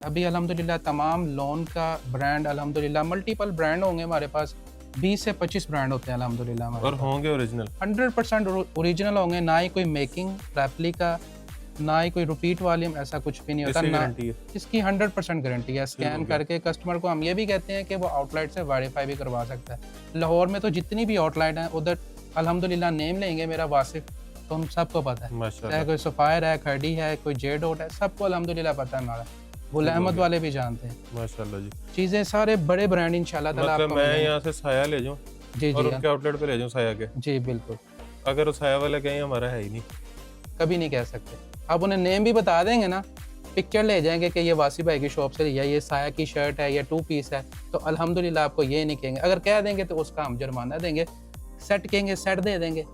अभी अल्हम्दुलिल्लाह तमाम लोन का ब्रांड अल्हम्दुलिल्लाह मल्टीपल ब्रांड होंगे हमारे पास, 20 से 25 ब्रांड होते हैं अल्हम्दुलिल्लाह हमारे और होंगे ओरिजिनल 100% ओरिजिनल होंगे, ना ही कोई मेकिंग रेप्लिका, ना ही कोई रिपीट वॉल्यूम, ऐसा कुछ भी नहीं होता इसकी ना। गारंटी है। इसकी 100% गारंटी है। स्कैन हो गया। करके कस्टमर को हम ये भी कहते हैं कि वो आउटलेट से वेरीफाई भी करवा सकता है। लाहौर में तो जितनी भी आउटलेट हैं उधर अल्हम्दुलिल्लाह नेम लेंगे मेरा वासिफ, तो हम सबको पता है, चाहे माशाल्लाह कोई सफ़ायर है, खड़ी है, कोई जे डॉट है, सबको अल्हम्दुलिल्लाह पता है हमारा। गुल ठीक हो अहमद गया। वाले भी जानते हैं। माशाल्लाह जी। चीज़ें सारे बड़े ब्रांड इंशाल्लाह ताला मतलब आपको मैं मिलेंगे। यहाँ से साया ले जाऊँ जी और जी उनके आउटलेट पे ले जाऊँ साया के, जी बिल्कुल, अगर वो साया वाला कहीं हमारा है ही नहीं। कभी नहीं कह सकते। आप उन्हें नेम भी बता देंगे ना, पिक्चर ले जाएंगे कि ये वासी भाई की शॉप से लिया, ये साया की शर्ट है, ये 2 पीस है, तो अल्हम्दुलिल्लाह आपको ये नहीं कहेंगे। अगर कह देंगे तो उसका हम जुर्माना देंगे, सेट कहेंगे सेट दे देंगे।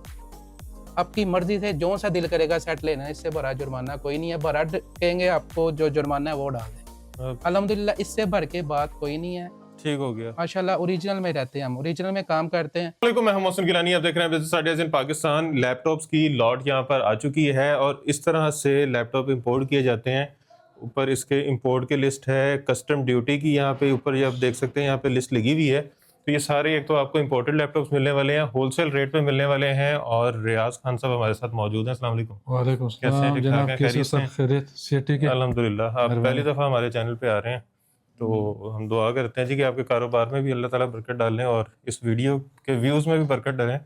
आपकी मर्जी से जो सा दिल करेगा सेट लेना, इससे बड़ा जुर्माना कोई नहीं है। बड़ा कहेंगे आपको जो जुर्माना है वो डाल दें। अल्हम्दुलिल्लाह इससे भर के बात कोई नहीं है। ठीक हो गया। माशाल्लाह ओरिजिनल में रहते हैं हम, ओरिजिनल में काम करते हैं। वालेकुम, मैं मोहसिन गिलानी, आप देख रहे हैं business ideas in Pakistan. Laptops की लॉट यहाँ पर आ चुकी है और इस तरह से लैपटॉप इंपोर्ट किए जाते हैं। ऊपर इसके इंपोर्ट की लिस्ट है, कस्टम ड्यूटी की यहाँ पे ऊपर ये आप देख सकते हैं, यहाँ पे लिस्ट लगी हुई है। तो ये सारे एक तो आपको इंपोर्टेड लैपटॉप्स मिलने वाले हैं, होलसेल रेट पे मिलने वाले हैं। और रियाज खान साहब हमारे साथ मौजूद हैं। अस्सलाम वालेकुम। वालेकुम कैसे हैं? सलाम ठीक ठाक जनाब, हैं? कैसे खैरियत सब हैं? खैरियत से? ठीक है, अल्हम्दुलिल्लाह। आप पहली दफ़ा हमारे चैनल पे आ रहे हैं तो हम दुआ करते हैं जी कि आपके कारोबार में भी अल्लाह ताला बरकत डालें और इस वीडियो के व्यूज़ में भी बरकत डालें।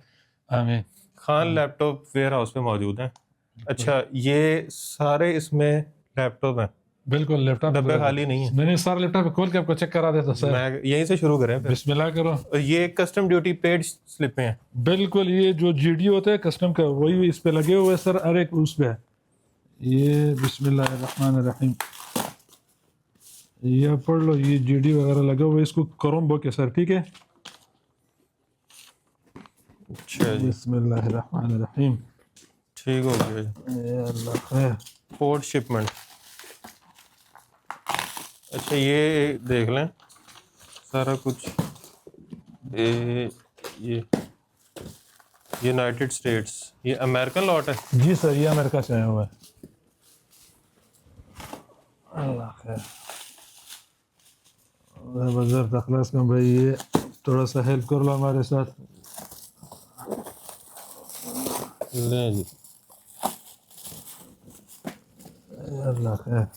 आमीन। खान लैपटॉप वेयर हाउस पे मौजूद हैं। अच्छा, ये सारे इसमें लैपटॉप हैं, बिल्कुल लैपटॉप डब्बे खाली नहीं है। मैंने सारा लैपटॉप खोल के आपको चेक करा देता सर। मैं यहीं से शुरू करें फिर। बिस्मिल्लाह करो। और ये कस्टम ड्यूटी पेड स्लिपें हैं। बिल्कुल, ये जो जीडी होता है कस्टम का वही इस पे लगे हुए सर। अरे उस पे ये बिस्मिल्लाहिर्रहमानिर्रहीम, ये पढ़ लो, ये जीडी वगैरह लगे हुए, इसको करोम्बो के सर। ठीक है, अच्छा जी, बिस्मिल्लाहिर्रहमानिर्रहीम। ठीक हो गया जी। ये अल्लाह खैर। Port shipment. अच्छा, ये देख लें सारा कुछ। ये यूनाइटेड स्टेट्स, ये अमेरिकन लॉट है। जी सर, ये अमेरिका से आया हुआ है। अल्लाह खैर, जबरदस्त अखलास का भाई, ये थोड़ा सा हेल्प कर लो हमारे साथ। लें जी, अल्लाह खैर।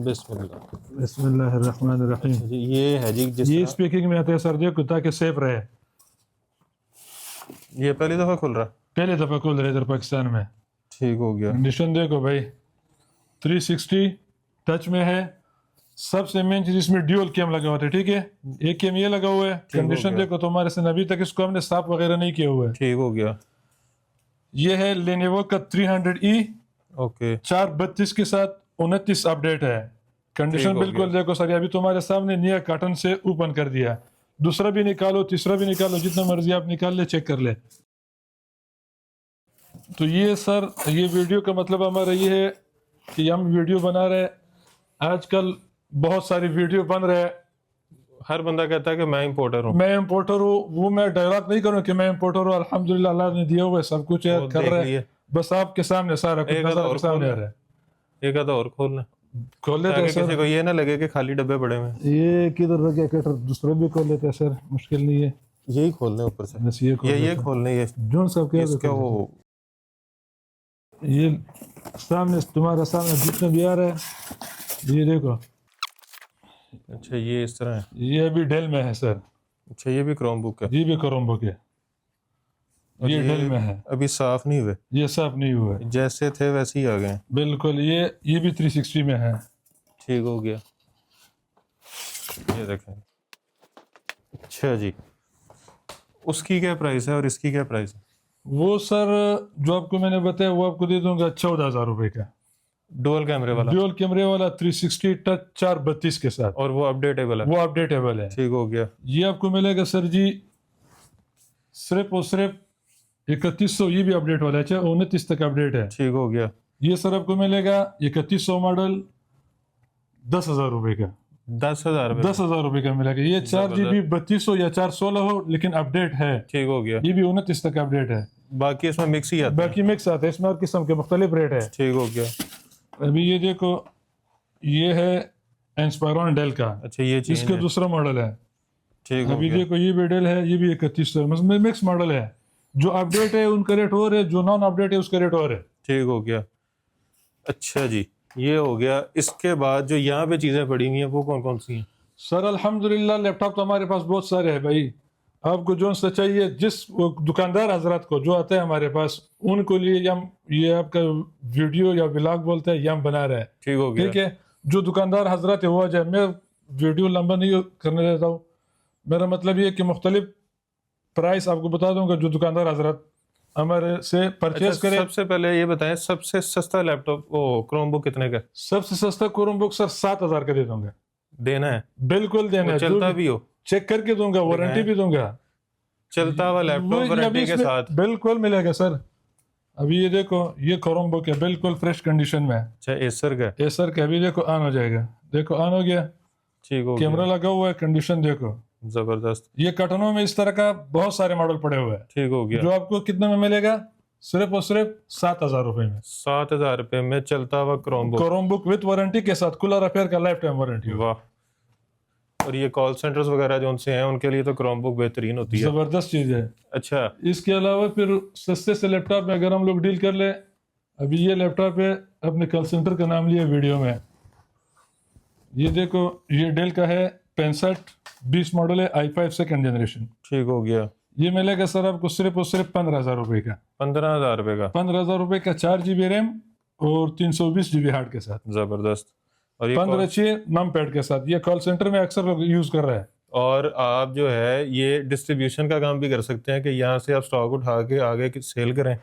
बिस्मिल्लाह। बिस्मिल्लाहिर्रहमानिर्रहीम। जी, ये है जी जिस ये तरह- स्पीकिंग में आते हैं सर, देखो ताकि सेफ रहे। ये पहली दफ़ा खुल रहा। पहले दफा खोल रहे इधर पाकिस्तान में। ठीक हो गया। कंडीशन देखो भाई, 360 टच में है। सबसे मेन चीज इसमें ड्यूल कैम लगा हुआ है। ठीक है, एक कैम ये लगा हुआ है। हो कंडीशन गया। देखो, तो हमारे से अभी तक इसको हमने साफ वगैरह नहीं किया हुआ है। ठीक हो गया। ये है लेनोवो का 300E, ओके, 432 के साथ 29 अपडेट है। कंडीशन हो बिल्कुल गया। देखो सर, अभी तुम्हारे सामने नया कार्टन से ओपन कर दिया। दूसरा भी निकालो, तीसरा भी निकालो, जितना मर्जी आप निकाल ले, चेक कर ले। तो ये सर, ये वीडियो का मतलब हमारा ये है कि हम वीडियो बना रहे हैं। आजकल बहुत सारी वीडियो बन रहे हैं। हर बंदा कहता है कि मैं इंपोर्टर हूँ। मैं इम्पोर्टर हूँ, वो मैं डायरेक्ट नहीं करूँ कि मैं इम्पोर्टर हूँ। अल्हम्दुलिल्लाह अल्लाह ने दिया हुआ है, सब कुछ है, वो कर देख रहे लिए। हैं। बस आपके सामने सारा कुछ एक नजर और के सामने खोल आ रहा है। एक आधा और खोलना, खोल लेते हैं ताकि किसी सर। को ये ना लगे कि खाली डब्बे पड़े हुए हैं। ये किधर रह गया कटर? दूसरा भी खोल लेते हैं सर, मुश्किल नहीं है। यही खोलने ऊपर से, बस ये खोल ये लेते हैं। खोलने, ये जोन साहब क्या इसका वो ये सामने, तुम्हारा सामने जितना भी आ रहा है, ये देखो। अच्छा, ये इस तरह है। ये अभी डेल में है सर। अच्छा, ये भी क्रोम बुक है। ये भी करोम्बो के, और ये डेल में है। अभी साफ नहीं हुए, ये साफ नहीं हुआ है। जैसे थे वैसे ही आ गए। बिल्कुल, ये भी 360 में है। ठीक हो गया। ये देखें। अच्छा जी, उसकी क्या प्राइस है और इसकी क्या प्राइस है? वो सर जो आपको मैंने बताया वो आपको दे दूंगा 14,000 रुपए का। डुअल कैमरे वाला ड्यूल कैमरे वाला 360 टच 432 के साथ, और वो अपडेटेबल है। वो अपडेटेबल है। ठीक हो गया। ये आपको मिलेगा सर जी सिर्फ और सिर्फ 3100। ये भी अपडेट वाला है, 29 तक अपडेट है। ठीक हो गया। ये सर आपको मिलेगा 3100 मॉडल 10,000 रुपए का। 10,000 रुपये। 10,000 रुपए का मिलेगा। ये 4GB 3200 या 416 हो, लेकिन अपडेट है। ठीक हो गया। ये भी 29 तक अपडेट है। बाकी इसमें मिक्स ही आता है। बाकी मिक्स आता है, इसमें और किस्म के मुख्तलिफ रेट है। ठीक हो गया। अभी ये देखो, ये है इंस्पायरॉन डेल का, अच्छा ये चीज इसका दूसरा मॉडल है। ठीक हो अभी गया। देखो ये भी डेल है, ये भी 3100 में मिक्स मॉडल है। जो अपडेट है उनका रेट और है, जो नॉन अपडेट है उसका रेट और है। ठीक हो गया। अच्छा जी, ये हो गया। इसके बाद जो यहाँ पे चीज़ें पड़ी हुई हैं वो कौन कौन सी हैं? सर अल्हम्दुलिल्लाह लैपटॉप तो हमारे पास बहुत सारे हैं भाई। आपको जो सा चाहिए, जिस वो दुकानदार हजरात को जो आते हैं हमारे पास, उनको लिए हम ये आपका वीडियो या व्लॉग बोलते हैं, ये हम बना रहे हैं। ठीक हो गया। ठीक है, जो दुकानदार हजरात है वो आ जाए। मैं वीडियो लंबा नहीं करने देता हूँ, मेरा मतलब ये है कि मुख्तलिफ प्राइस आपको बता दूंगा जो दुकानदार हजरात हमारे से परचेज अच्छा, करें। सबसे पहले ये बताएं, सबसे सस्ता लैपटॉप वो क्रोमबुक कितने का सबसे सस्ता क्रोमबुक सर 7000 का दे दूंगा। देना है? बिल्कुल देना वो है, चलता जो भी हो? चेक करके दूंगा, वारंटी भी दूंगा। चलता हुआ वो लैपटॉप अभी वारंटी के इसमें साथ? बिल्कुल मिलेगा सर। अभी ये देखो, ये क्रोमबुक है, बिल्कुल फ्रेश कंडीशन में। अच्छा, एसर का? एसर का अभी देखो ऑन हो जाएगा, देखो ऑन हो गया, ठीक हो कैमरा गया। लगा हुआ है, कंडीशन देखो। जबरदस्त। ये कटनों में इस तरह का बहुत सारे मॉडल पड़े हुए हैं, ठीक हो गया। जो आपको कितने में मिलेगा? सिर्फ और सिर्फ 7000 रुपए में। 7000 रुपये में चलता हुआ क्रोमबुक। क्रोमबुक विद वारंटी के साथ, कूलर अफेयर का लाइफ टाइम वारंटी। वाह। और ये कॉल सेंटर्स वगैरह जो उनसे हैं उनके लिए तो क्रोमबुक बेहतरीन होती है। जबरदस्त चीज है। अच्छा, इसके अलावा फिर सस्ते से लैपटॉप में अगर हम लोग डील कर ले, अभी ये लैपटॉप है, अपने कॉल सेंटर का नाम लिया वीडियो में। ये देखो, ये डेल का है, 6520 मॉडल है, i5 सेकंड जनरेशन। ठीक हो गया। ये मिलेगा सर आपको सिर्फ और सिर्फ 15000 रुपए का। 15000 रुपये का? 15000 रुपए का, 4 GB रैम और 320 GB हार्ड के साथ। जबरदस्त। और ये 15 नम पैड के साथ। ये कॉल सेंटर में अक्सर लोग यूज कर रहे हैं। और आप जो है ये डिस्ट्रीब्यूशन का काम भी कर सकते हैं कि यहाँ से आप स्टॉक उठा के आगे सेल करें।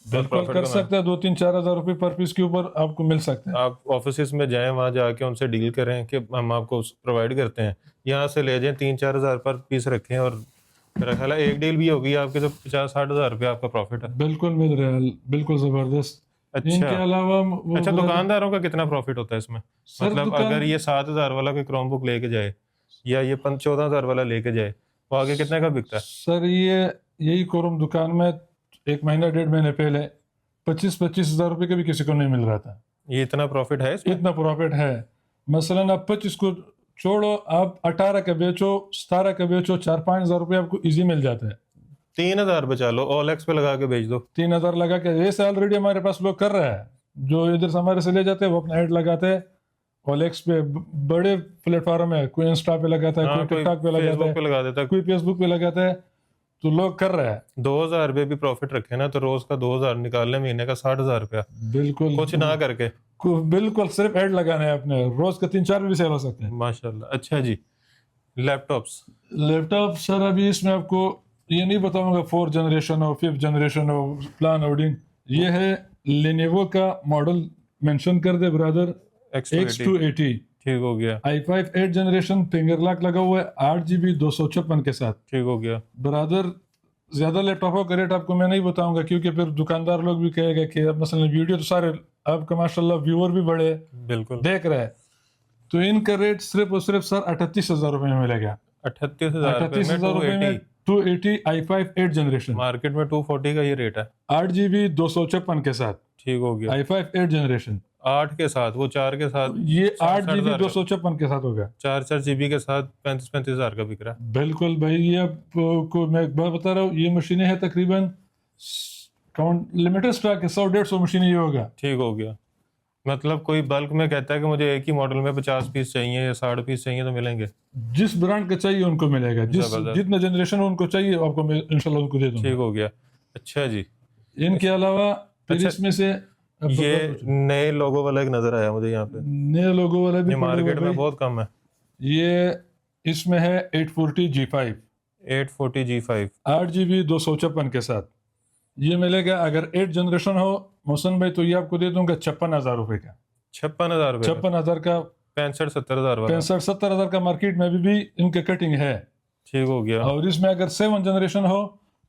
बिल्कुल कर सकते हैं, 2-3-4 हजार रुपए पर पीस के ऊपर आपको मिल सकते हैं। आप ऑफिस में जाएं, वहाँ जाके उनसे डील करें कि हम आपको प्रोवाइड करते हैं, यहाँ से ले जाएं, 3-4 हज़ार पर पीस रखें और मेरा ख्याल है एक डील भी होगी आपके तो 50-60 हज़ार रुपये आपका प्रॉफिट है। बिल्कुल मिल रहा है, बिल्कुल जबरदस्त। अच्छा। इनके अलावा अच्छा, दुकानदारों का कितना प्रॉफिट होता है इसमें? मतलब अगर ये 7000 वाला कोई क्रोमबुक लेके जाए या ये 14,000 वाला लेके जाए, वो आगे कितने का बिकता है? सर ये यही कोरम दुकान में 1 महीना 1.5 महीने पहले 25-25 हजार रुपए का भी किसी को नहीं मिल रहा था। ये इतना प्रॉफिट है इसमें? इतना प्रॉफिट है। मसलन आप 25 को छोड़ो, आप 18 का बेचो, 17 का बेचो, 4-5 हजार रुपये आपको इजी मिल जाता है। 3000 बचा लो, OLX पे लगा के बेच दो। 3000 लगा के, जैसे ऑलरेडी हमारे पास लोग कर रहे हैं, जो इधर से हमारे से ले जाते हैं वो अपना ऐड लगाते हैं OLX पे, बड़े प्लेटफॉर्म है, कोई इंस्टा पे लगाता है, कोई टिकटॉक पे लगाता है, पे लगा देता है, कोई फेसबुक पे लगाता है, तो लोग कर रहे हैं। 2000 रुपये भी प्रॉफिट रखे ना तो रोज का 2000 निकाल ले, महीने का 60,000 रुपया बिल्कुल कुछ ना करके। बिल्कुल सिर्फ ऐड लगाना है अपने, रोज का 3-4 भी सेल हो सकते हैं माशाल्लाह। अच्छा जी, लैपटॉप्स? लैपटॉप सर अभी इसमें आपको ये नहीं बताऊंगा 4th जनरेशन हो, 5th जनरेशन हो, प्लान होर्डिंग। ये है लेनोवो का मॉडल, मेंशन कर दे ब्रदर, X280। ठीक हो गया। i5 8th generation, finger lock लगा हुआ है, 8 GB 256 के साथ। ठीक हो गया। ब्रदर ज्यादा लैपटॉपों का रेट आपको मैं नहीं बताऊंगा, क्योंकि फिर दुकानदार लोग भी कहेगा कि अब मसलन वीडियो तो सारे आपका माशाल्लाह व्यूअर भी बड़े बिल्कुल देख रहे हैं, तो इनका रेट सिर्फ और सिर्फ सर 38,000 रुपए में मिलेगा। 38,000 रुपए में 280 i5 8th जनरेशन। मार्केट में 240 का ये रेट है। 8 GB 256 के साथ। ठीक हो गया। i5 8th जनरेशन 8 के साथ, वो 4 के साथ, ये 8 60,000 GB 256 के साथ होगा। 4 GB के साथ 35 हज़ार का बिक रहा है। बिल्कुल भाई, ये आपको मैं एक बात बता रहा हूँ, ये मशीनें हैं तकरीबन काउंट लिमिटेड स्टॉक है, 100-150 मशीनें ये होगा। ठीक हो गया। मतलब कोई बल्क में कहता है कि मुझे एक ही मॉडल में 50 पीस चाहिए या 60 पीस चाहिए तो मिलेंगे? जिस ब्रांड का चाहिए उनको मिलेगा, जितना जनरेशन उनको चाहिए आपको मैं इंशाल्लाह उनको दे दूंगा। ठीक हो गया। अच्छा जी, इनके अलावा फिर अच्छा, इसमें से ये नए लोगो वाला एक नजर आया मुझे यहाँ पे, नए लोगों वाला भी ये मार्केट में बहुत कम है। ये इसमें है 840G5 840G5 8 GB 256 के साथ। ये मिलेगा अगर 8th जनरेशन हो मोहसन भाई, तो ये आपको दे दूंगा 56,000 रुपए का। 56,000 रुपये? 56,000 का 65-70 हज़ार वाला? 65-70 हजार का मार्केट में अभी भी इनके कटिंग है। ठीक हो गया। और इसमें अगर 7th जनरेशन हो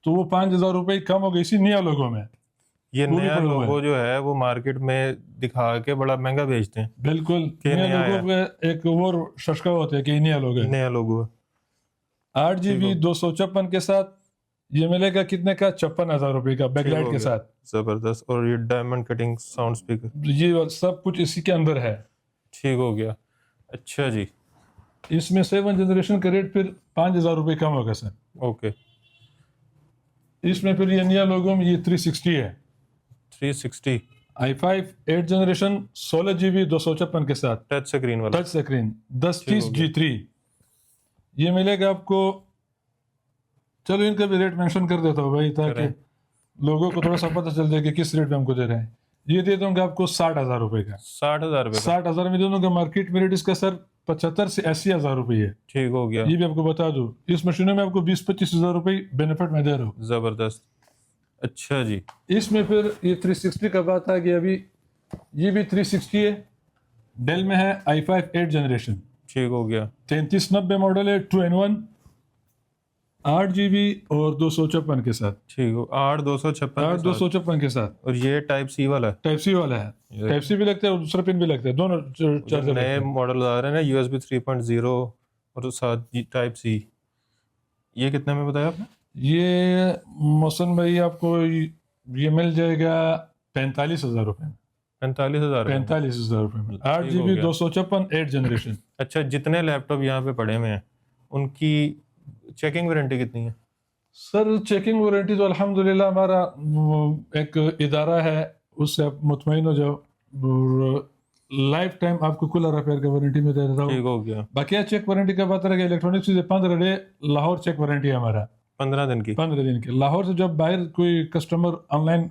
तो वो 5,000 रुपए कम हो गई इसी नया लोगों में। ये नया लोगो जो है वो मार्केट में दिखा के बड़ा महंगा बेचते हैं। बिल्कुल, नया लोगो पे एक और शशका होता है कि नया लोगो है। नया लोगो 8 GB 256 के साथ ये मिलेगा कितने का? 56,000 रुपए का बैकलाइट के साथ। जबरदस्त। और ये डायमंड कटिंग साउंड स्पीकर, ये सब कुछ इसी के अंदर है। ठीक हो गया। अच्छा जी, इसमें 7 जनरेशन का रेट फिर 5,000 रुपये कम होगा सर। ओके। इसमें फिर ये नया लोगो में ये 360 है, 360 i5 8 जनरेशन 16 GB 256 के साथ, टच स्क्रीन वाला। टच स्क्रीन 1030 हो गया। G3 ये मिलेगा आपको। चलो इनका भी रेट मेंशन कर देता हूँ भाई, ताकि करें। लोगों को थोड़ा सा पता चल जाए कि किस रेट पे हमको दे रहे हैं। ये दे दूंगा आपको 60,000 रुपये का। 60,000 रुपये का। 60,000 में दे दूंगा। मार्केट में रेट इसका सर 75 से 80,000 रुपये है। ठीक हो गया, ये भी आपको बता दूं, इस मशीनों में आपको 20-25,000 रुपये बेनिफिट में दे रहा हूँ। ज़बरदस्त। अच्छा जी, इसमें फिर ये 360 का बात आ गया अभी, ये भी 360 है, डेल में है, i5 8 जनरेशन, ठीक हो गया। 3390 मॉडल है, 2-in-1, 8 GB और 256 के साथ, ठीक हो, 8 256 के साथ। और ये टाइप सी वाला है। टाइप सी वाला है, टाइप सी भी लगता है और दूसरा पिन भी लगता है, दोनों चार्जर नए मॉडल आ रहे हैं ना, USB 3.0 और साथ टाइप सी। ये कितने में बताया आपने? ये मौसम भाई आपको ये मिल जाएगा 45,000 रुपये में। 45,000 रुपये में। 45,000 रुपये में, 8 ठीक हो GB गया। 256 8 जनरेशन। अच्छा, जितने लैपटॉप यहाँ पे पड़े हुए हैं उनकी चेकिंग वारंटी कितनी है? सर चेकिंग वारंटी तो अल्हम्दुलिल्लाह हमारा एक इदारा है, उससे आप मुतमईन हो जाओ। लाइफ टाइम आपको कूलर रिपेयर का वारंटी में दे देता ठीक हूँ। हो गया। बाकी चेक वारंटी का बात रहेगा, इलेक्ट्रॉनिक चीज़ें 15 डे लाहौर चेक वारंटी है हमारा, 15 दिन की। 15 दिन की। लाहौर से जब बाहर कोई कस्टमर ऑनलाइन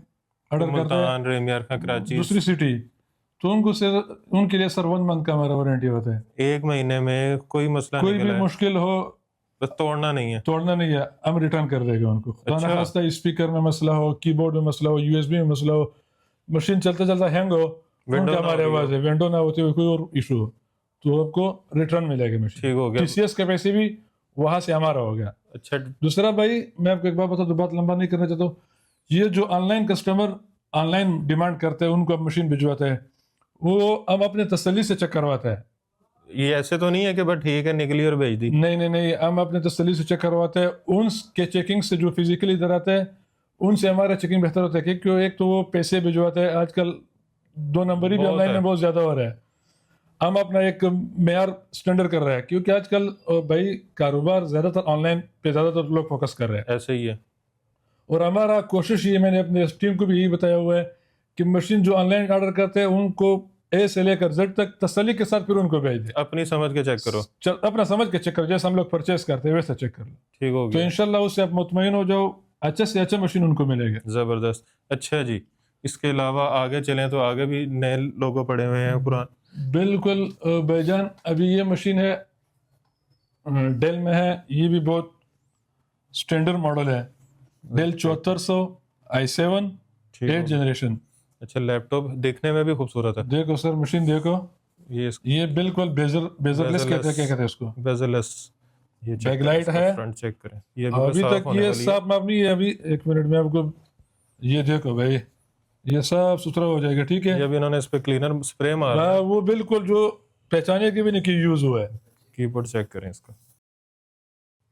ऑर्डर करता है मुल्तान, रेमियार खां, कराची, दूसरी सिटी, तो उनके लिए सर 1 मंथ का हमारा वारंटी होता है। 1 महीने में कोई मसला कोई नहीं भी है, मुश्किल हो, बस तोड़ना नहीं है। तोड़ना नहीं है, हम रिटर्न कर देगा उनको। अच्छा। खासा स्पीकर में मसला हो, कीबोर्ड में मसला हो, USB में मसला हो, मशीन चलते चलते हैंग हो, विंडो उनका ना हमारे होती आवाज है, विंडो ना होते हुए कोई और इशू हो, तो आपको रिटर्न मिलेगा मशीन। ठीक हो गया। TCS के पैसे भी वहां से हमारा हो गया। अच्छा, दूसरा भाई मैं आपको एक बात बता दूं, बात लंबा नहीं करना चाहता हूँ। ये जो ऑनलाइन कस्टमर ऑनलाइन डिमांड करते हैं, उनको आप मशीन भिजवाते हैं, वो हम अपने तसल्ली से चेक करवाते हैं। ये ऐसे तो नहीं है कि बस ठीक है निकली और भेज दी? नहीं नहीं नहीं, हम अपने तसल्ली से चेक करवाते हैं। उनके चेकिंग से जो फिजिकली इधर आते हैं, उनसे हमारा चेकिंग बेहतर होता है, क्योंकि एक तो वो पैसे भिजवाते हैं, आजकल 2 नंबरी भी बहुत ऑनलाइन है। में बहुत ज्यादा हो रहा है। हम अपना एक मेयार स्टैंडर्ड कर रहे हैं, क्योंकि आजकल भाई कारोबार ज्यादातर ऑनलाइन पे ज्यादातर लोग फोकस कर रहे हैं। ऐसे ही है। और हमारा कोशिश ये, मैंने अपने टीम को भी यही बताया हुआ है कि मशीन जो ऑनलाइन ऑर्डर करते हैं उनको A से लेकर Z तक तसल्ली के साथ फिर उनको भेज दे। अपनी समझ के चेक करो। अपना समझ के चेक करो, जैसे हम लोग परचेस करते हैं वैसे चेक कर लो, ठीक हो तो गया। इंशाल्लाह उससे आप मुतमईन हो जाओ, अच्छे से अच्छा मशीन उनको मिलेगा। ज़बरदस्त। अच्छा जी, इसके अलावा आगे चलें तो आगे भी नए लोगो पड़े हुए हैं पुराने। बिल्कुल भाईजान, अभी ये मशीन है डेल में है, ये भी बहुत स्टैंडर्ड मॉडल है, डेल 7400 i7 ठीक 8 हो। जनरेशन। अच्छा, लैपटॉप देखने में भी खूबसूरत है। देखो सर मशीन देखो, ये बिल्कुल बेजरलेस कहते हैं इसको, बेजरलेस। ये चेक बैकलाइट करें, है। फ्रंट चेक करें। ये अभी साफ तक होने ये वाली है। साफ माफ नहीं है, अभी 1 मिनट में आपको ये देखो भाई, ये साफ सुथरा हो जाएगा, ठीक है। ये अभी इन्होंने इस पे क्लीनर स्प्रे मारा है। हाँ, वो बिल्कुल जो पहचाने की भी नहीं की यूज हुआ है। कीबोर्ड चेक करें इसका।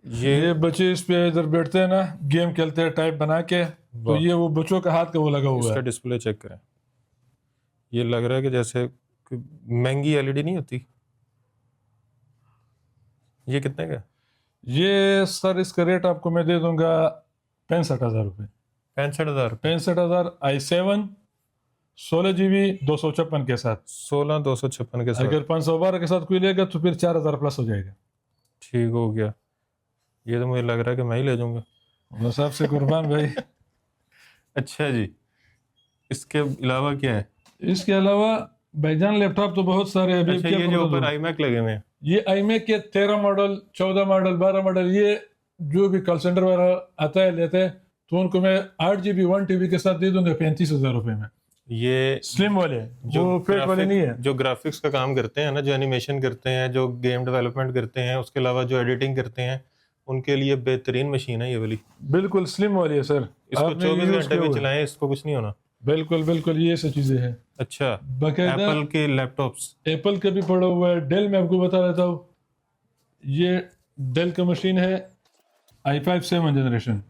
ये बच्चे इस पे इधर बैठते हैं ना, गेम खेलते हैं टाइप बना के, तो वाह। ये वो बच्चों का हाथ का वो लगा हुआ इसका है। डिस्प्ले चेक करें। ये लग रहा है कि जैसे कोई महंगी LED नहीं होती। ये कितने का? ये सर इसका रेट आपको मैं दे दूंगा 65,000 रुपये। 65,000। 65,000 i7 16 GB 256 के साथ। 16 256 के साथ। अगर 512 के साथ कोई लेगा तो फिर 4,000 प्लस हो जाएगा। ठीक हो गया। ये तो मुझे लग रहा है कि मैं ही ले जाऊंगा। बस आपसे कुर्बान भाई। अच्छा जी, इसके अलावा क्या है? इसके अलावा भाईजान लैपटॉप तो बहुत सारे अभी अच्छा, क्या ये जो बता ऊपर दूं? iMac लगे हुए हैं, ये iMac के 13 मॉडल 14 मॉडल 12 मॉडल, ये जो भी कॉल सेंटर वाला आता है लेते हैं, तो उनको मैं 8 GB 1 TB के साथ दे दूंगा 35,000 रुपये में। ये स्लिम वाले, जो जो फेट वाले नहीं है। जो ग्राफिक्स का काम करते हैं ना, जो एनिमेशन करते हैं, जो गेम डेवलपमेंट करते हैं, उसके अलावा जो एडिटिंग करते हैं, उनके लिए बेहतरीन मशीन है ये वाली। बिल्कुल स्लिम वाली है सर, इसको आपने 24 use घंटे किया भी हुआ है। चलाएं, इसको कुछ नहीं होना। बिल्कुल बिल्कुल, ये सब चीजें हैं। अच्छा, बाकायदा एप्पल के लैपटॉप्स। एप्पल का भी पड़ा हुआ है। डेल में आपको बता देता हूँ, ये डेल का मशीन है i5 7 जनरेशन,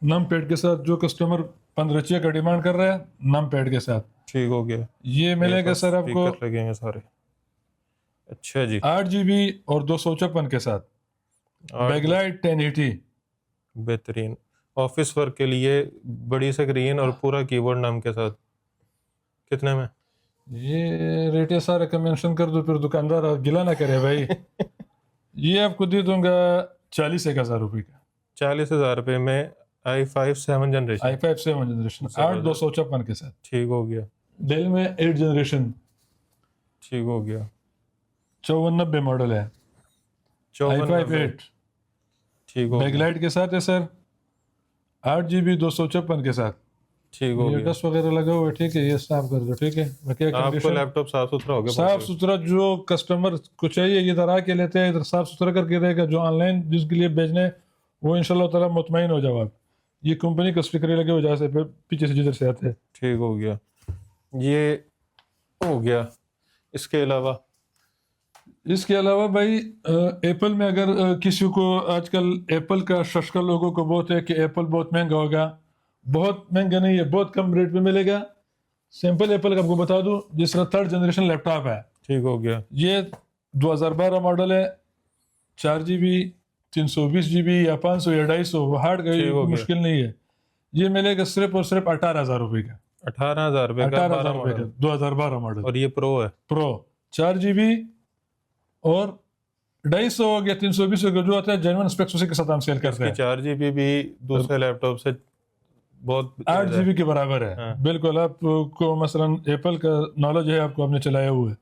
नम पैड के साथ। जो कस्टमर 15 का डिमांड कर रहा है नम पैड के साथ, ठीक हो गया। ये मिलेगा सर आपको। स्पीकर लगे हैं सारे। अच्छा जी, 8 GB اور 256 کے ساتھ. بیکلائٹ 1080. بہترین. آفس ورک کے لیے بڑی اسکرین اور پورا کی بورڈ نام کے ساتھ کتنے میں؟ یہ ریٹ سارے کا مینشن کر دو پھر دکاندار گلا نہ کرے بھائی. یہ آپ کو دے دوں گا 40,000 روپے کا. 40,000 روپے میں i5 7 جنریشن. i5 7 جنریشن 8 256 کے ساتھ. ٹھیک ہو گیا. ڈیل میں 8 جنریشن ٹھیک ہو گیا. 5490 ماڈل ہے. i5 8 ٹھیک ہو بیک گیا. لائٹ کے ساتھ ہے سر. 8 GB 256 کے ساتھ. ٹھیک ہو یہ گیا. ڈسٹ وغیرہ لگا ہوا ہے ٹھیک ہے. یہ صاف کر دو ٹھیک ہے. آپ کو لیپ ٹاپ صاف ستھرا ہو گیا. صاف ستھرا جو کسٹمر کو چاہیے ادھر آ کے لیتے ہیں ادھر صاف ستھرا کر کے رہے گا. جو آن لائن جس کے لیے بھیجنے وہ انشاءاللہ تعالیٰ مطمئن ہو جاؤ آپ. یہ کمپنی کا اسٹیکر لگے ہو جہاں سے پیچھے سے جدھر سے آتے ہیں. ٹھیک ہو گیا. یہ ہو گیا. اس کے علاوہ بھائی ایپل میں اگر کسی کو آج کل ایپل کا ششکا لوگوں کو بہت ہے کہ ایپل بہت مہنگا ہوگا. بہت مہنگا نہیں ہے, بہت کم ریٹ پہ ملے گا. سمپل ایپل کا آپ کو بتا دوں جس طرح 3rd جنریشن لیپ ٹاپ ہے. ٹھیک ہو گیا. یہ 2012 ماڈل ہے. 4 GB 320 GB یا 500 یا 250 ہارڈ کا مشکل نہیں ہے. یہ ملے گا صرف اور صرف 18,000 روپے کا. 18,000 روپے کا 18,000 روپے کا 2012 ماڈل. اور یہ پرو ہے. پرو 4 GB اور 250 ہو گیا 320 کا جو آتا ہے جینوئن اسپیکس اسی کے ساتھ ہم سیل کرتے ہیں. 4 GB بھی دوسرے لیپ ٹاپ سے بہت 8 GB کے برابر ہے. بالکل آپ کو مثلا ایپل کا نالج ہے آپ کو, آپ نے چلایا ہوا ہے.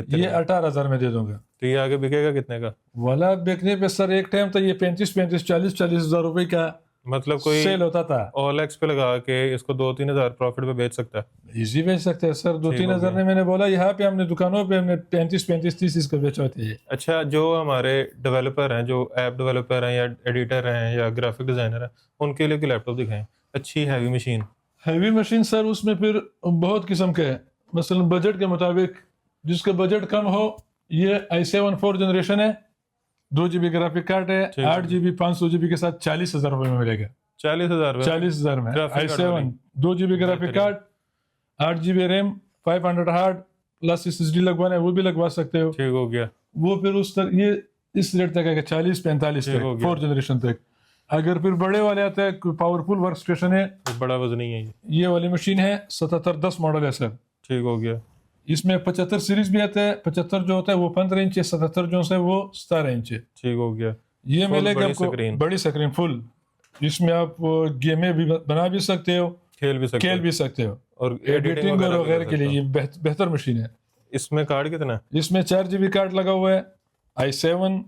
یہ 18,000 میں دے دوں گا. تو یہ آگے بکے گا کتنے کا؟ والا بیکنے پہ سر ایک ٹائم تو یہ 40,000 روپے کا مطلب کوئی سیل ہوتا تھا. اول ایکس پہ لگا کے اس کو 2-3 ہزار پروفٹ پہ بیچ سکتا ہے. ایزی بیچ سکتے ہیں سر. 2-3 ہزار میں نے بولا یہاں پہ ہم نے دکانوں پہ ہم نے 35-30 اس کو بیچا ہوتے ہیں. اچھا, جو ہمارے ڈیولپر ہیں, جو ایپ ڈیولپر ہیں یا ایڈیٹر ہیں یا گرافک ڈیزائنر ہیں, ان کے لیے لیپ ٹاپ دکھائیں اچھی ہیوی مشین. ہیوی مشین سر اس میں پھر بہت قسم کے ہیں. مثلا بجٹ کے مطابق جس کا بجٹ کم ہو یہ i7 4 جنریشن ہے. 2 GB گرافک کارڈ ہے. 8 GB 500 GB کے ساتھ 40,000 روپے میں ملے گا. 40,000 میں i7 2 GB graphic card 8 GB RAM 500 hard plus SSD لگوانا ہے وہ بھی لگوا سکتے ہو. ٹھیک ہو گیا. وہ پھر اس تک یہ اس ریٹ تک ہے 40-45 تک 4 جنریشن تک. اگر پھر بڑے والے آتے ہیں پاورفل ورک اسٹیشن ہے, بڑا وزن نہیں ہے. یہ والی مشین ہے 7710 ماڈل ہے سر. ٹھیک ہو گیا. اس میں 75 سیریز بھی آتا ہے. 75 جو ہوتا ہے وہ 15 انچ ہے. 77 جو ہے وہ 17 انچ ہے. ٹھیک ہو گیا. یہ ملے گا آپ کو بڑی سکرین فل. اس میں آپ گیمیں بھی بنا بھی سکتے ہو, کھیل بھی سکتے ہو, اور ایڈیٹنگ اور وغیرہ کے لیے یہ بہتر مشین ہے. اس میں کارڈ کتنا ہے؟ اس میں 4 GB کارڈ لگا ہوا ہے. i7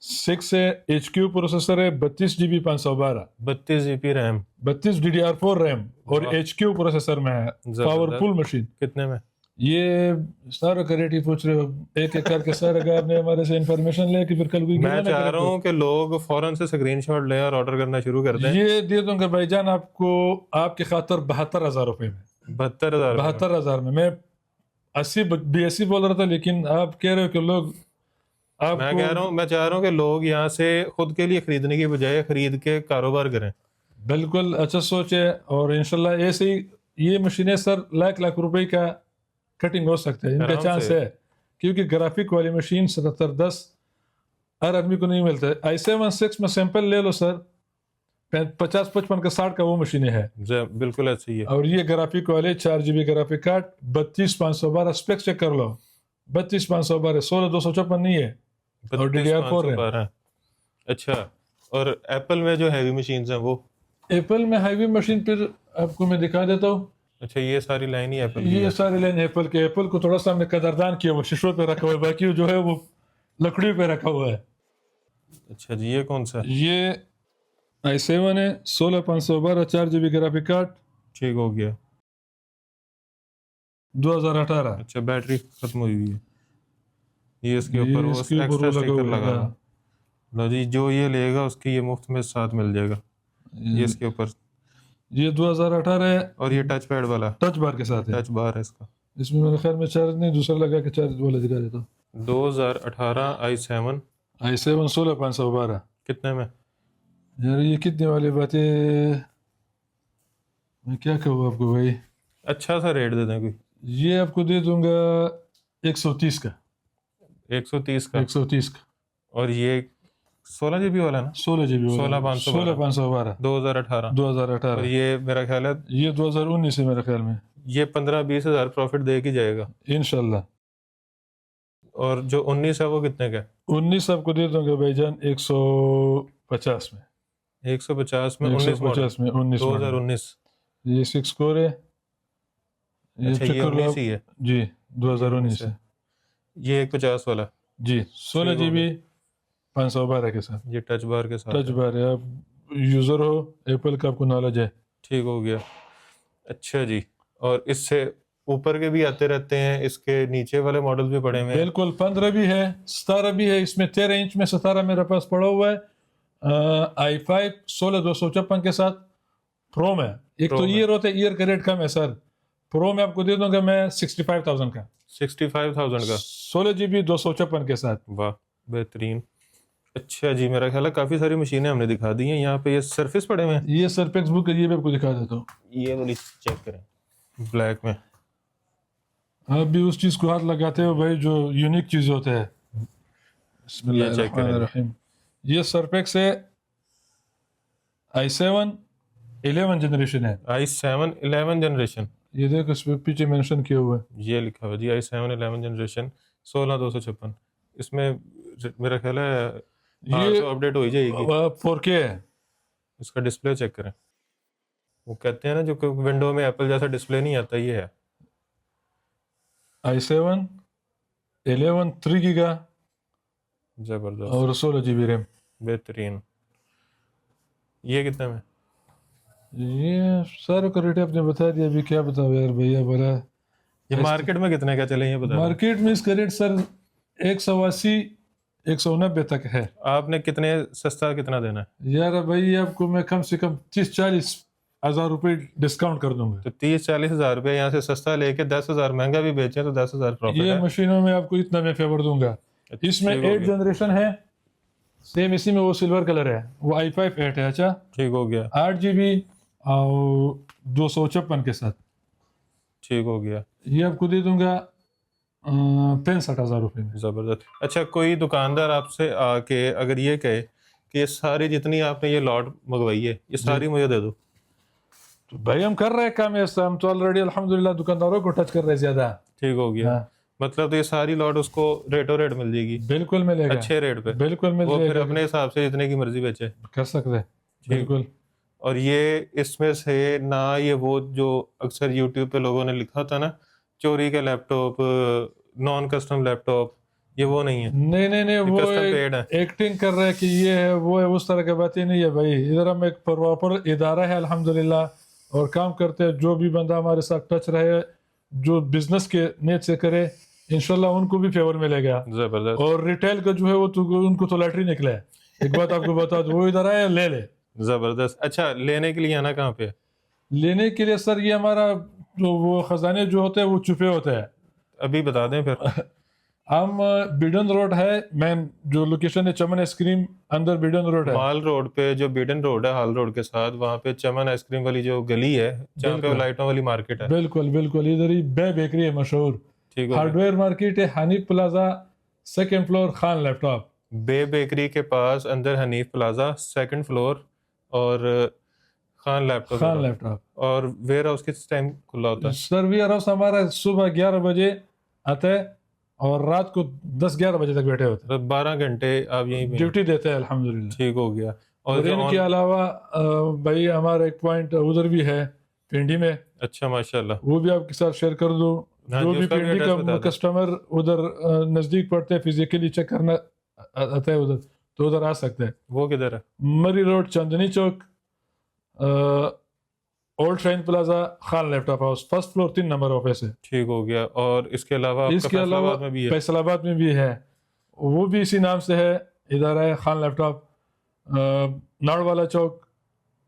6 ہے. HQ پروسیسر ہے. 32 GB 512. 32 GB RAM. 32 DDR4 RAM اور HQ پروسیسر میں ہے. Powerful machine. کتنے میں؟ یہ سارا کا ریٹ ہی پوچھ رہے ہو ایک ایک کر کے سر. اگر آپ نے ہمارے سے انفارمیشن لے کے پھر کل کوئی میں چاہ رہا ہوں کہ لوگ فوراً سے اسکرین شاٹ لیں اور آرڈر کرنا شروع کر دیں. یہ دے دوں گا بھائی جان آپ کو آپ کی خاطر 72,000 روپے میں. 72,000 میں. میں 80 بول رہا تھا لیکن آپ کہہ رہے ہو کہ لوگ میں کہہ رہا ہوں, میں چاہ رہا ہوں کہ لوگ یہاں سے خود کے لیے خریدنے کی بجائے خرید کے کاروبار کریں. بالکل اچھا سوچ ہے. اور انشاءاللہ ایسے ہی یہ مشینیں سر لاکھ روپے کا کٹنگ ہو سکتا ہے. ان کا چانس ہے کیونکہ گرافک والی مشین 7710 ہر آدمی کو نہیں ملتا ہے. i7 6 میں سیمپل لے لو سر 50-55 کا 60 کا وہ مشینیں ہے. بالکل ایسے ہی ہے. اور یہ گرافک والے 4 GB graphic card 32,512 speak check کر لو. 32,512 16,256 نہیں ہے. اور DDR4 ہے. اچھا, اور ایپل میں جو ہیوی مشینز ہیں وہ ایپل میں ہیوی مشین پھر آپ کو میں دکھا دیتا ہوں. اچھا, یہ ساری لائن ہی ایپل یہ ساری لائن ایپل کے. ایپل کو تھوڑا سا ہم نے قدردان کیا, وہ شیشوں پہ رکھا ہوا ہے, باقی جو ہے وہ لکڑی پہ رکھا ہوا ہے. اچھا جی, یہ کون سا؟ یہ i7 ہے 16,512 4 GB گرافک کارڈ. ٹھیک ہو گیا. 2018. اچھا, بیٹری ختم ہوئی ہوئی ہے. یہ اس کے اوپر وہ ایکسٹرا سٹیکر لگا ہے. لو جی, جو یہ لے گا اس کی یہ مفت میں ساتھ مل جائے گا. یہ اس کے اوپر یہ 2018 ہے. اور یہ ٹچ پیڈ والا ٹچ بار کے ساتھ ہے. ٹچ بار ہے اس کا. اس میں میرے خیال میں چارج نہیں, دوسرا لگا کے چارج والا دکھا دیتا ہوں. 2018 i7 16,512 کتنے میں؟ یار یہ کتنے والی باتیں میں کیا کہوں آپ کو بھائی. اچھا سا ریٹ دے دیں کوئی. یہ آپ کو دے دوں گا 130 کا. 130 کا 130 کا, اور یہ 16 جی بی والا نا 16 جی بی 16,512 16,512 2018 اور 2018 یہ میرا خیال ہے یہ 2019 ہے میرے خیال میں یہ 15-20 ہزار پروفٹ دے کے جائے گا انشاءاللہ. اور جو 19 ہے وہ کتنے کا ہے 19 آپ کو دے دوں گا بھائی جان 150 میں 150 میں 19 ماڈل 150 میں 19 ماڈل. 2019 یہ 6 کور ہے. اچھا یہ 19 ہی ہے جی 2019 ہے یہ 150 والا جی 16 جی بی 512 کے ساتھ یہ ٹچ بار کے ساتھ ٹچ ہے. بار ہے. آپ یوزر ہو ایپل کا آپ کو نالج ہے. ٹھیک ہو گیا. اچھا جی اور اس سے اوپر کے بھی آتے رہتے ہیں اس کے نیچے والے ماڈل بھی پڑے ہوئے ہیں بالکل 15 بھی ہے 17 بھی ہے. اس میں 13 انچ میں 17 میرے پاس پڑا ہوا ہے. i5 16256 کے ساتھ پرو میں. ایک تو ایئر ہوتا ہے ایئر کا ریٹ کم ہے سر. پرو میں آپ کو دے دوں گا میں 65,000 کا 65,000 کا 16 جی بی 256 کے ساتھ. واہ بہترین. اچھا جی میرا خیال ہے کافی ساری مشینیں ہم نے دکھا دی ہیں. یہاں پہ یہ سرفس پڑے ہوئے ہیں یہ سرپیکس بک ہے یہ بھی آپ کو دکھا دیتا ہوں. یہ والی چیک کریں بلیک میں. آپ بھی اس چیز کو ہاتھ لگاتے ہو بھائی جو یونیک چیز ہوتا ہے. بسم اللہ یہ چیک الرحمن کریں الرحیم. یہ سرپیکس ہے i7 11 جنریشن ہے. i7 11 جنریشن یہ دیکھ اس پہ پیچھے مینشن کیا ہوا ہے. یہ لکھا ہوا جی i7 11 جنریشن 16256. اس میں میرا خیال ہے یہ اپ ڈیٹ ہو ہی جائے گی. 4K ہے. اس کا ڈسپلے چیک کریں. وہ کہتے ہیں نا جو کہ ونڈو میں ایپل جیسا ڈسپلے نہیں آتا یہ ہے i7 11 3 گیگا زبردست اور 16 جی بی ریم. بہترین. یہ کتنے میں یہ سارے کو ریٹ آپ نے بتا دیا. ابھی کیا بتاؤ یار بھیا بڑا. یہ مارکیٹ میں کتنے کا چلے یہ بتا دیں. مارکیٹ میں اس کا ریٹ سر 180 190 تک ہے. آپ نے کتنے سستا کتنا دینا ہے یار بھائی آپ کو میں کم سے کم 30-40 ہزار روپے ڈسکاؤنٹ کر دوں گا. تو 30-40 ہزار روپے یہاں سے سستا لے کے 10,000 مہنگا بھی بیچیں تو 10,000 پروفٹ یہ ہے. مشینوں میں آپ کو اتنا میں فیور دوں گا. اس میں 8 جنریشن ہے سیم. اسی میں وہ سلور کلر ہے وہ i5 8 ہے. اچھا ٹھیک ہو گیا 8 جی بی اور 256 کے ساتھ. ٹھیک ہو گیا یہ آپ کو دے دوں گا 65,000 روپے میں. زبردست. اچھا کوئی دکاندار آپ سے آ کے اگر یہ کہے کہ یہ ساری جتنی آپ نے یہ لاٹ منگوائی ہے یہ ساری مجھے دے دو تو بھائی ہم کر رہے ہیں کام ایسا. ہم تو آلریڈی الحمدللہ دکانداروں کو ٹچ کر رہے ہیں زیادہ. ٹھیک ہو گیا. ہاں مطلب تو یہ ساری لاٹ اس کو ریٹو ریٹ مل جائے گی بالکل ملے گا. اچھے ریٹ پہ. بالکل مل وہ جائے پھر گا. اپنے حساب سے جتنے کی مرضی بیچے کر سکتے ہیں بالکل. اور یہ اس میں سے نہ یہ وہ جو اکثر یوٹیوب پہ لوگوں نے لکھا تھا نا چوری کے لیپ ٹاپ نان کسٹم لیپ ٹاپ یہ وہ نہیں ہے. نہیں وہ کسٹم پیڈ ہے. ایکٹنگ کر رہے ہیں کہ یہ ہے وہ ہے اس طرح کی باتیں نہیں ہے بھائی. ادھر ہم ایک پراپر ادارہ ہے الحمدللہ اور کام کرتے ہیں. جو بھی بندہ ہمارے ساتھ ٹچ رہے جو بزنس کے نیت سے کرے انشاءاللہ ان کو بھی فیور ملے گا. زبردست. اور ریٹیل کا جو ہے وہ تو ان کو تو لاٹری نکلا ہے. ایک بات آپ کو بتا دو وہ ادھر آئے لے لے. زبردست. اچھا لینے کے لیے آنا کہاں پہ لینے کے لیے سر یہ ہمارا جو وہ خزانے جو ہوتے ہیں وہ چھپے ہوتے ہیں. ابھی بتا دیں پھر. ہم بیڈن روڈ ہے مین جو لوکیشن ہے چمن آئس کریم اندر بیڈن روڈ ہے. مال روڈ پہ جو بیڈن روڈ ہے ہال روڈ کے ساتھ وہاں پہ چمن آئس کریم والی جو گلی ہے جہاں پہ لائٹوں والی مارکیٹ ہے. بالکل ادھر ہی بے بیکری ہے مشہور. ٹھیک ہارڈ ویئر مارکیٹ ہے Hanif plaza 2nd floor Khan laptop. بے بیکری کے پاس اندر حنیف پلازا 2nd فلور اور خان لیپ ٹاپ. اور ویئر ہاؤس کس ٹائم کھلا ہوتا ہے سر؟ ویئر ہاؤس ہمارا صبح 11 بجے آتا ہے اور رات کو 10-11 بجے تک بیٹھے ہوتے ہیں. 12 گھنٹے آپ یہیں پہ ڈیوٹی دیتے ہیں الحمدللہ. ٹھیک ہو گیا. اور ان کے علاوہ بھائی ہمارا ایک پوائنٹ ادھر بھی ہے پنڈی میں. اچھا ماشاءاللہ. وہ بھی آپ کے ساتھ شیئر کر دوں. جو بھی پنڈی کا کسٹمر ادھر نزدیک پڑتے ہیں فزیکلی چیک کرنا آتا ہے ادھر تو ادھر آ سکتے ہیں. وہ کدھر ہے؟ مری road Chandni Chowk old Shaheen plaza Khan laptop house 1st floor 3 number office ہے. ٹھیک ہو گیا. اور اس کے علاوہ فیصل آباد میں بھی ہے وہ بھی اسی نام سے ہے ادارہ ہے خان لیپ ٹاپ. ناڑ والا چوک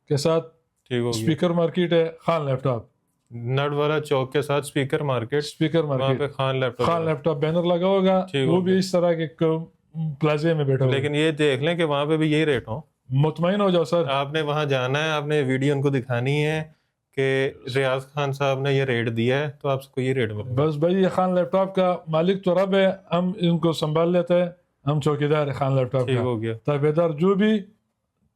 کے ساتھ اسپیکر مارکیٹ ہے خان لیپ ٹاپ. نڑ والا چوک کے ساتھ اسپیکر مارکیٹ وہاں پہ خان لیپ ٹاپ بینر لگا ہوگا. وہ بھی اس طرح کے پلازے میں بیٹھا ہوگا. لیکن یہ دیکھ لیں کہ وہاں پہ بھی یہی ریٹ ہو. مطمئن ہو جاؤ سر. آپ نے وہاں جانا ہے آپ نے ویڈیو ان کو دکھانی ہے کہ ریاض خان صاحب نے یہ ریٹ دیا ہے تو آپ کو یہ ریٹ ملے گا. بس بھائی یہ خان لیپ ٹاپ کا مالک تو رب ہے, ہم ان کو سنبھال لیتے ہیں, ہم چوکیدار ہے خان لیپ ٹاپ ٹھیک کا. ہو گیا. تابع دار جو بھی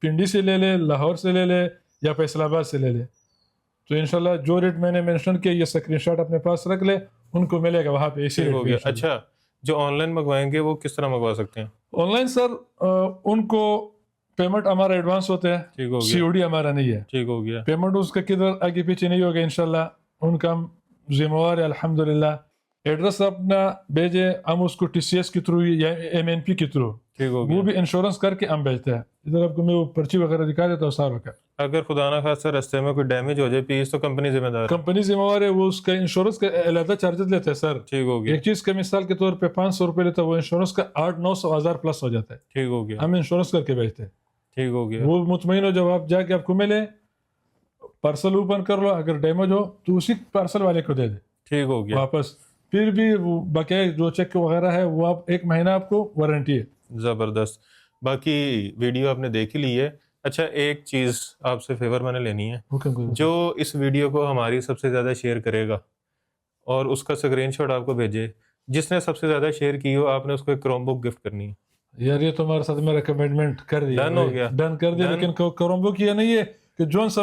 پنڈی سے لے لے, لاہور سے لے لے یا فیصل آباد سے لے لے, تو انشاءاللہ جو ریٹ میں نے مینشن کیا یہ اسکرین شاٹ اپنے پاس رکھ لے, ان کو ملے گا وہاں پہ اسی ٹھیک ریٹ ہو پہ گیا. انشاءاللہ. اچھا جو آن لائن منگوائیں گے وہ کس طرح منگوا سکتے ہیں؟ آن لائن سر ان کو پیمنٹ ہمارا ایڈوانس ہوتا ہے, ٹھیک ہو سی گیا. او ڈی ہمارا نہیں ہے. ٹھیک ہو گیا. پیمنٹ اس کا کدھر آگے پیچھے نہیں ہوگا انشاءاللہ, ان کا ہم ذمہ وار ہے الحمدللہ. ایڈریس اپنا بھیجے, ہم اس کو ٹی سی ایس کے تھرو یا ایم این پی کے تھرو ٹھیک ہو وہ گیا. بھی انشورنس کر کے ہم بھیجتے ہیں. ادھر آپ کو میں وہ پرچی وغیرہ دکھا دیتا ہوں سارا کا. اگر خدا نہ خاصہ رستے میں کوئی ڈیمیج ہو جائے پیس تو کمپنی ذمہ دار ہے. کمپنی ذمہ وار ہے, وہ اس کا انشورنس کا علیحدہ چارجز لیتے ہیں سر. ٹھیک ہو گیا. ایک چیز کا مثال کے طور پہ 500 روپے لیتا ہے, وہ انشورنس کا 800-900 ہزار پلس ہو جاتا ہے. ٹھیک ہو گیا. ہم انشورنس کر کے بھیجتے ہیں. ٹھیک ہو گیا. وہ مطمئن ہو جب آپ جا کے آپ کو ملے, پارسل اوپن کر لو, اگر ڈیمیج ہو تو اسی پارسل والے کو دے دے ٹھیک ہو گیا. واپس. پھر بھی وہ بقیہ جو چیک وغیرہ ہے وہ آپ 1 مہینہ آپ کو وارنٹی ہے. زبردست. باقی ویڈیو آپ نے دیکھ ہی لی ہے. اچھا ایک چیز آپ سے فیور میں نے لینی ہے, جو اس ویڈیو کو ہماری سب سے زیادہ شیئر کرے گا اور اس کا اسکرین شاٹ آپ کو بھیجے, جس نے سب سے زیادہ شیئر کی ہو آپ نے اس کو ایک کروم بک گفٹ کرنی ہے. یار یہ تمہارے ساتھ میرا کمٹمنٹ کر دیا, ڈن ہو گیا. ڈن کر دیا. لیکن کرومبو کی یہ نہیں ہے کہ جون سا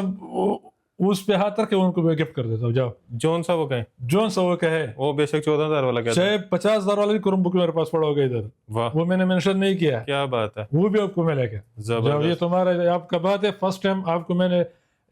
اس پہ ہاتھ رکھ کے ان کو میں گفٹ کر دیتا ہوں. جاؤ جون سا وہ کہیں, جون سا وہ کہے, وہ بے شک 14,000 والا کہتا ہے. چاہے 50,000 والا بھی کرومبو میرے پاس پڑا ہوگا ادھر, واہ وہ میں نے مینشن نہیں کیا, کیا بات ہے. وہ بھی آپ کو ملے گا. جاؤ, یہ زبردست. تمہارا آپ کا بات ہے. فرسٹ ٹائم آپ کو میں نے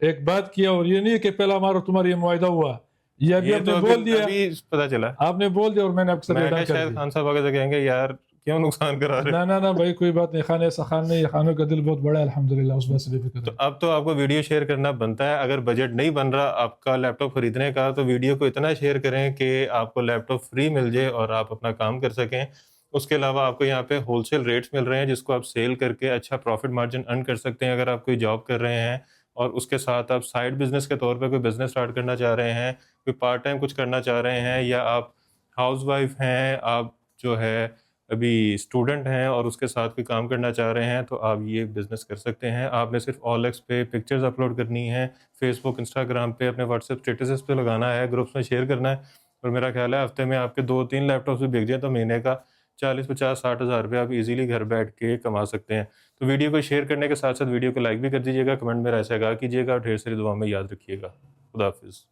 ایک بات کیا, اور یہ نہیں ہے کہ پہلا ہمارا تمہارا یہ معاہدہ ہوا, یہ ابھی آپ نے بول دیا, ابھی پتہ چلا. آپ نے بول دیا اور میں نے آپ سے میں ادا کہا کر شاید دیا. خان صاحب آگے سے کہیں گے یار کیوں نقصان کرا رہے. نہ بھائی کوئی بات نہیں, خان ایسا خان نہیں, خانوں کا دل بہت بڑا ہے الحمدللہ, اس بات سے بے فکر. تو اب تو آپ کو ویڈیو شیئر کرنا بنتا ہے. اگر بجٹ نہیں بن رہا آپ کا لیپ ٹاپ خریدنے کا تو ویڈیو کو اتنا شیئر کریں کہ آپ کو لیپ ٹاپ فری مل جائے اور آپ اپنا کام کر سکیں. اس کے علاوہ آپ کو یہاں پہ ہول سیل ریٹس مل رہے ہیں جس کو آپ سیل کر کے اچھا پروفٹ مارجن ارن کر سکتے ہیں. اگر آپ کوئی جاب کر رہے ہیں اور اس کے ساتھ آپ سائڈ بزنس کے طور پہ کوئی بزنس اسٹارٹ کرنا چاہ رہے ہیں, کوئی پارٹ ٹائم کچھ کرنا چاہ رہے ہیں, یا آپ ہاؤس وائف ہیں, آپ جو ہے ابھی اسٹوڈنٹ ہیں اور اس کے ساتھ کوئی کام کرنا چاہ رہے ہیں, تو آپ یہ بزنس کر سکتے ہیں. آپ نے صرف OLX ایکس پہ پکچرز اپلوڈ کرنی ہیں, فیس بک انسٹاگرام پہ اپنے واٹس ایپ اسٹیٹسز پہ لگانا ہے, گروپس میں شیئر کرنا ہے, اور میرا خیال ہے ہفتے میں آپ کے 2-3 لیپ ٹاپس بھی بک جائیں تو مہینے کا 40-50-60 ہزار روپے آپ ایزیلی گھر بیٹھ کے کما سکتے ہیں. تو ویڈیو کو شیئر کرنے کے ساتھ ساتھ ویڈیو کو لائک بھی کر دیجیے گا, کمنٹ میں ایسا کہا کیجیے گا, اور ڈھیر ساری دعاؤں میں یاد رکھیے گا. خدا حافظ.